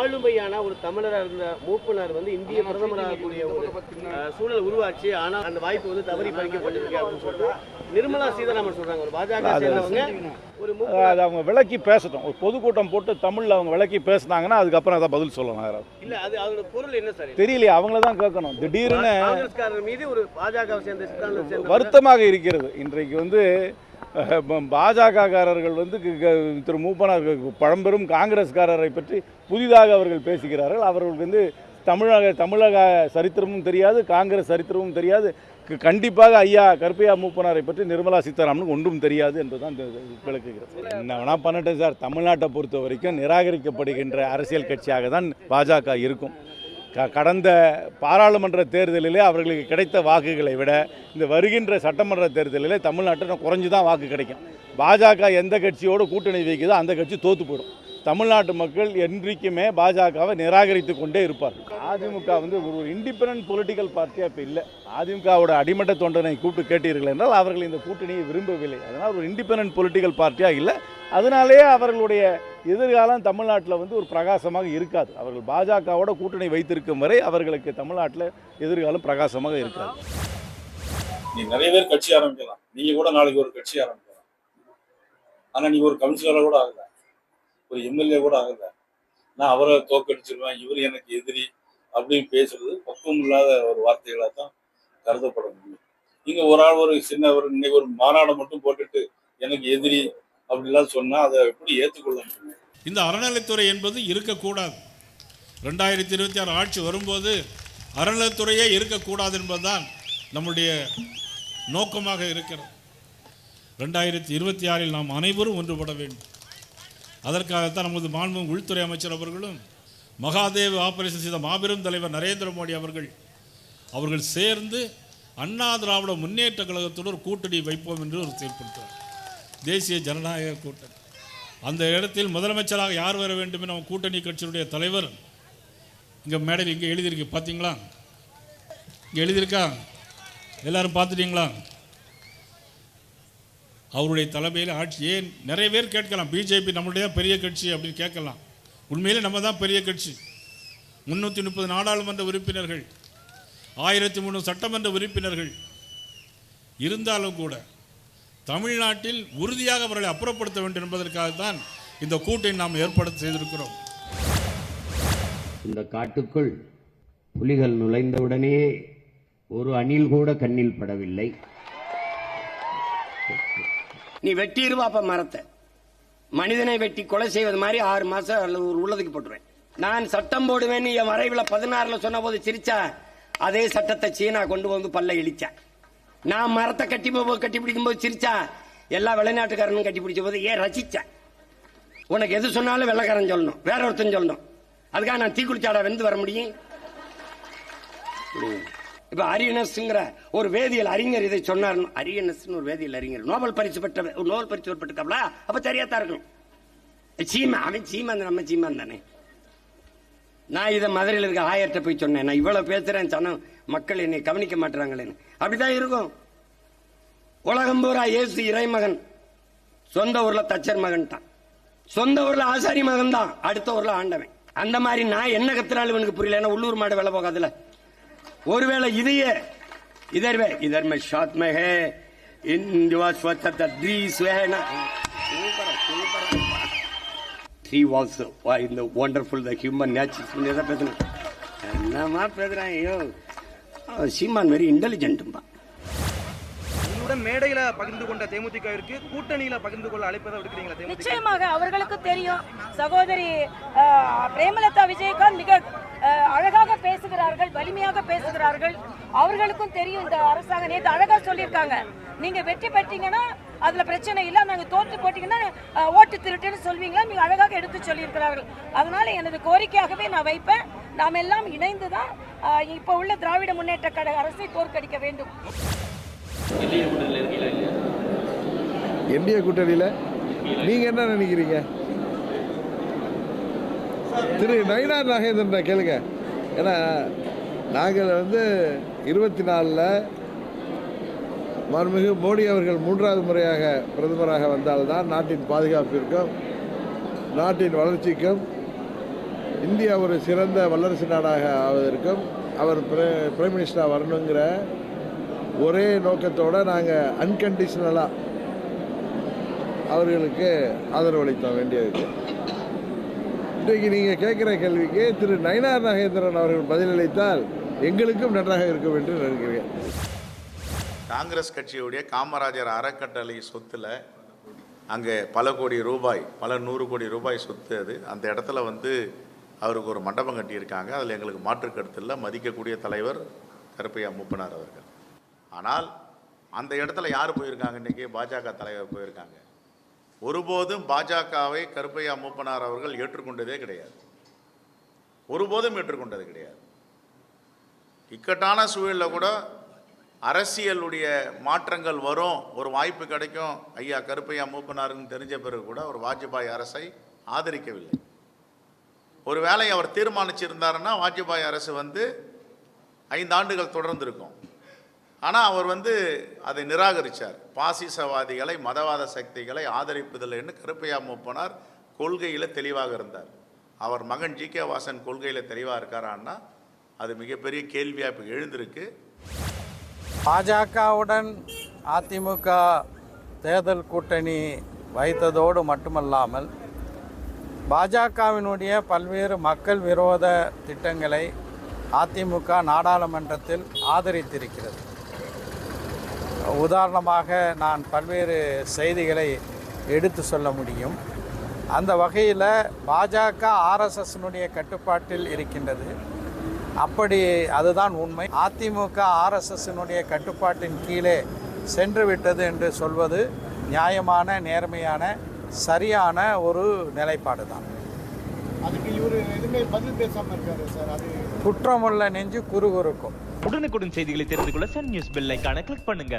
ஆளுமையான ஒரு தமிழராக இருந்த மூப்பனார் இந்திய பிரதமராகக்கூடிய ஒரு சூழல் உருவாச்சு. ஆனால் அந்த வாய்ப்பு தவறி பறிக்கப்பட்டிருக்கு அப்படின்னு சொல்லிட்டு நிர்மலா சீதாராமன் சொல்றாங்க. ஒரு பாஜக அது அவங்க விளக்கி பேசட்டும். ஒரு பொதுக்கூட்டம் போட்டு தமிழில் அவங்க விளக்கி பேசினாங்கன்னா அதுக்கப்புறம் அதை பதில் சொல்லலாம். இல்லை, அது அதோட பொருள் என்ன சார் தெரியலையே, அவங்கள தான் கேட்கணும். திடீர்னு காங்கிரஸ்காரர் மீது ஒரு பாஜக சேர்ந்த வருத்தமாக இருக்கிறது. இன்றைக்கு பாஜகக்காரர்கள் திரு மூப்பனார் பழம்பெரும் காங்கிரஸ்காரரை பற்றி புதிதாக அவர்கள் பேசுகிறார்கள். அவர்களுக்கு தமிழக சரித்திரமும் தெரியாது, காங்கிரஸ் சரித்திரமும் தெரியாது. கண்டிப்பாக ஐயா கருப்பையா மூப்பனாரை பற்றி நிர்மலா சீதாராமனுக்கு ஒன்றும் தெரியாது என்பதுதான் விளக்குகிறது. என்ன வேணா பண்ணட்டும் சார். தமிழ்நாட்டை பொறுத்த வரைக்கும் நிராகரிக்கப்படுகின்ற அரசியல் கட்சியாக தான் பாஜக இருக்கும். கடந்த பாராளுமன்ற தேர்தலிலே அவர்களுக்கு கிடைத்த வாக்குகளை விட இந்த வருகின்ற சட்டமன்ற தேர்தலிலே தமிழ்நாட்டில் குறைஞ்சு தான் வாக்கு கிடைக்கும். பாஜக எந்த கட்சியோடு கூட்டணி வைக்குதோ அந்த கட்சி தோற்று போயிடும். தமிழ்நாட்டு மக்கள் என்றைக்குமே பாஜகவை நிராகரித்து கொண்டே இருப்பார்கள். அதிமுக ஒரு இண்டிபெண்டன்ட் பொலிட்டிக்கல் பார்ட்டியாக இப்போ இல்லை. அதிமுகவோட அடிமட்ட தொண்டனை கூப்பிட்டு கேட்டீர்கள் என்றால் அவர்கள் இந்த கூட்டணியை விரும்பவில்லை. அதனால் ஒரு இண்டிபெண்டன்ட் பொலிட்டிக்கல் பார்ட்டியாக இல்லை. அதனாலேயே அவர்களுடைய எதிர்காலம் தமிழ்நாட்டில் ஒரு பிரகாசமாக இருக்காது. அவர்கள் பாஜகவோட கூட்டணி வைத்திருக்கும் வரை அவர்களுக்கு தமிழ்நாட்டில் எதிர்காலம் பிரகாசமாக இருக்காது. நீ நிறைய பேர் கட்சி ஆரம்பிக்கலாம். நீங்க கூட நாளைக்கு ஒரு கட்சி ஆரம்பிக்கலாம். ஆனா நீ ஒரு கவுன்சிலர் கூட ஆகல, ஒரு எம்எல்ஏ கூட ஆகல. நான் அவரை தோக்கடிச்சிருவேன், இவர் எனக்கு எதிரி அப்படின்னு பேசுறது பக்குவம் இல்லாத ஒரு வார்த்தைகளாக தான் கருதப்பட முடியும். நீங்க ஒரு ஆள் இன்னைக்கு ஒரு மாநாடு மட்டும் போட்டுட்டு எனக்கு எதிரி அப்படிலாம் சொன்னா அதை எப்படி ஏற்றுக்கொள்ள முடியும்? இந்த அறநிலைத்துறை என்பது இருக்கக்கூடாது. 2026 ஆட்சி வரும்போது அறநிலைத்துறையே இருக்கக்கூடாது என்பதுதான் நம்முடைய நோக்கமாக இருக்கிறது. 2026 நாம் அனைவரும் ஒன்றுபட வேண்டும். அதற்காகத்தான் நமது மாண்பு உள்துறை அமைச்சர் அவர்களும் மகாதேவ் ஆபரேஷன் செய்த மாபெரும் தலைவர் நரேந்திர மோடி அவர்கள் சேர்ந்து அண்ணா திராவிட முன்னேற்ற கழகத்தோடு ஒரு கூட்டணி வைப்போம் என்று ஒரு தீர்ப்பிட்டார். தேசிய ஜனநாயக கூட்டணி. அந்த இடத்தில் முதலமைச்சராக யார் வர வேண்டும் என கூட்டணி கட்சியினுடைய தலைவர் இங்கே மேடையில் இங்கே எழுதியிருக்கு, பார்த்தீங்களா? இங்கே எழுதியிருக்கா? எல்லாரும் பார்த்துட்டீங்களா? அவருடைய தலைமையில் ஆட்சி. ஏன் நிறைய பேர் கேட்கலாம், பிஜேபி நம்மளுடைய பெரிய கட்சி அப்படின்னு கேட்கலாம். உண்மையிலே நம்ம தான் பெரிய கட்சி. 330 நாடாளுமன்ற உறுப்பினர்கள், 1300 சட்டமன்ற உறுப்பினர்கள் இருந்தாலும் கூட தமிழ்நாட்டில் உறுதியாக அவர்களை அப்புறப்படுத்த வேண்டும் என்பதற்காகத்தான் இந்த கூட்டை நாம் ஏற்பாடு செய்திருக்கிறோம். இந்த காட்டுக்குள் புலிகள் நுழைந்தவுடனே ஒரு அணில் கூட கண்ணில் படவில்லை. நீ வெட்டிடுவாப்ப மரத்தை, மனிதனை வெட்டி கொலை செய்வது மாதிரி 6 மாசம் அல்லது ஒரு உள்ளதுக்கு போட்டுருவேன். நான் சட்டம் போடுவேன் என் வரைவில் 16 சொன்ன போது சிரிச்சா, அதே சட்டத்தை சீனா கொண்டு பல்ல இழிச்சா. நான் மரத்தை கட்டி பிடிக்கும் போது சிரிச்சா, எல்லா வெளிநாட்டுக்காரனும் கட்டி பிடிச்ச போது ஏன் ரசிச்சா. உனக்கு எது சொன்னாலும் வெள்ளக்காரன் சொல்லணும், வேற ஒருத்தன் சொல்லணும். அதுக்காக நான் தீக்குளிச்சாடா வெந்து வர முடியும்? இப்ப அரியனஸ்ங்கிற ஒரு வேதியியல் அறிஞர் இதை சொன்னார். அரியனஸ் ஒரு வேதியியல் அறிஞர், நோபல் பரிசு பெற்றிருக்காப்ல. அப்ப தெரியாதான் இருக்கணும். சீமா, அவன் சீமான், நம்ம சீமான் தானே. நான் இதை மதுரையில் இருக்க ஆயர்கிட்ட போய் சொன்னேன், நான் இவ்வளவு பேசுறேன், சனம் மக்கள் என்னை கவனிக்க மாட்டாங்களேன்னு. அப்படிதான் இருக்கும். உலகம் பூரா இயேசு இறைமகன், சொந்த ஊர்ல தச்சர் மகன் தான், சொந்த ஊர்ல ஆசாரி மகன் தான், அடுத்த ஊர்ல ஆண்டவன். அந்த மாதிரி நான் என்ன கத்துனாலும் இவனுக்கு புரியல. ஏன்னா உள்ளூர் மாடு வேலை போகாதுல. ஒருவேளை இதையே இதர் மே ஷாத் மே ஹே இந்துவா ஸ்வச்சத த்ரீஸ் வேனா த்ரீ வால்ஸ் இந்த வண்டர்ஃபுல் த ஹியூமன் நேச்சர் எதை பேசுறேன், என்னமா பேசுறேன். ஐயோ, சீமான் வெரி இன்டெலிஜென்ட்பா. மேடையில பகிர்ந்து கொண்ட தேமுதிகவிற்கு கூட்டணியில பகிர்ந்து கொள்ள அழைப்பதை விடுக்கிறீங்களா? நிச்சயமாக அவர்களுக்கு தெரியும். சகோதரி பிரேமலதா விஜயகாந்த் மிக அழகாக பேசுகிறார்கள், வலிமையாக பேசுகிறார்கள். அவர்களுக்கும் தெரியும் இந்த அரசாங்கம். நேற்று அழகா சொல்லியிருக்காங்க, நீங்க வெற்றி பெற்றீங்கன்னா அதுல பிரச்சனை இல்லை, நாங்க தோற்று போட்டீங்கன்னா ஓட்டு திருட்டுன்னு சொல்வீங்களா, நீங்க அழகாக எடுத்து சொல்லியிருக்கிறார்கள். அதனால எனது கோரிக்கையாகவே நான் வைப்பேன், நாம் எல்லாம் இணைந்துதான் இப்ப உள்ள திராவிட முன்னேற்ற கழக அரசை தோற்கடிக்க வேண்டும். என்டிஏ கூட்டணியில நீங்க என்ன நினைக்கிறீங்க? திரு நயினார் நாகேந்திரன் கேளுங்க. ஏன்னா நாங்கள் 24 மாண்புமிகு மோடி அவர்கள் 3வது முறையாக பிரதமராக வந்தால்தான் நாட்டின் பாதுகாப்பிற்கும் நாட்டின் வளர்ச்சிக்கும் இந்தியா ஒரு சிறந்த வல்லரசு நாடாக ஆவதற்கும் அவர் பிரைம் மினிஸ்டராக வரணுங்கிற ஒரே நோக்கத்தோடு நாங்கள் அன்கண்டிஷனலாக அவர்களுக்கு ஆதரவளிக்க வேண்டியது. இன்றைக்கு நீங்கள் கேட்குற கேள்விக்கு திரு நயினார் நாகேந்திரன் அவர்கள் பதிலளித்தால் எங்களுக்கும் நன்றாக இருக்கும் என்று நினைக்கிறேன். காங்கிரஸ் கட்சியுடைய காமராஜர் அறக்கட்டளை சொத்தில் அங்கே பல கோடி ரூபாய், பல 100 கோடி ரூபாய் சொத்து அது. அந்த இடத்துல அவருக்கு ஒரு மண்டபம் கட்டியிருக்காங்க. அதில் எங்களுக்கு மாற்று கருத்து இல்லை. மதிக்கக்கூடிய தலைவர் கருப்பையா மூப்பனார் அவர்கள். ஆனால் அந்த இடத்துல யார் போயிருக்காங்க? இன்றைக்கி பாஜக தலைவர் போயிருக்காங்க. ஒருபோதும் பாஜகவை கருப்பையா மூப்பனார் அவர்கள் ஏற்றுக்கொண்டதே கிடையாது. ஒருபோதும் ஏற்றுக்கொண்டது கிடையாது. இக்கட்டான சூழலில் கூட அரசியலுடைய மாற்றங்கள் வரும், ஒரு வாய்ப்பு கிடைக்கும், ஐயா கருப்பையா மூப்பனாருன்னு தெரிஞ்ச பிறகு கூட ஒரு வாஜ்பாய் அரசை ஆதரிக்கவில்லை. ஒரு வேளை அவர் தீர்மானிச்சிருந்தாருன்னா வாஜ்பாய் அரசு 5 ஆண்டுகள் தொடர்ந்திருக்கும். ஆனால் அவர் அதை நிராகரித்தார். பாசிசவாதிகளை, மதவாத சக்திகளை ஆதரிப்பதில்லைன்னு கருப்பையா மூப்பனார் கொள்கையில் தெளிவாக இருந்தார். அவர் மகன் ஜி கே வாசன் கொள்கையில் தெளிவாக இருக்காரான்னா அது மிகப்பெரிய கேள்வியாக இப்போ எழுந்திருக்கு. பாஜகவுடன் அதிமுக தேர்தல் கூட்டணி வைத்ததோடு மட்டுமல்லாமல் பாஜகவினுடைய பல்வேறு மக்கள் விரோத திட்டங்களை அதிமுக நாடாளுமன்றத்தில் ஆதரித்திருக்கிறது. உதாரணமாக நான் பல்வேறு செய்திகளை எடுத்து சொல்ல முடியும். அந்த வகையில் பாஜக ஆர்எஸ்எஸ்னுடைய கட்டுப்பாட்டில் இருக்கின்றது. அப்படி அதுதான் உண்மை. அதிமுக ஆர்எஸ்எஸ்னுடைய கட்டுப்பாட்டின் கீழே சென்று விட்டது என்று சொல்வது நியாயமான, நேர்மையான, சரியான ஒரு நிலைப்பாடு தான். அதுக்கு இவர் எதுவுமே பதில் பேசாமல் இருக்காரு சார். அது குற்றமுள்ள நெஞ்சு குறுகுறுக்கும். உடனுக்குடன் செய்திகளை தெரிந்து கொள்ள சன் நியூஸ் பெல் ஐகானை கிளிக் பண்ணுங்க.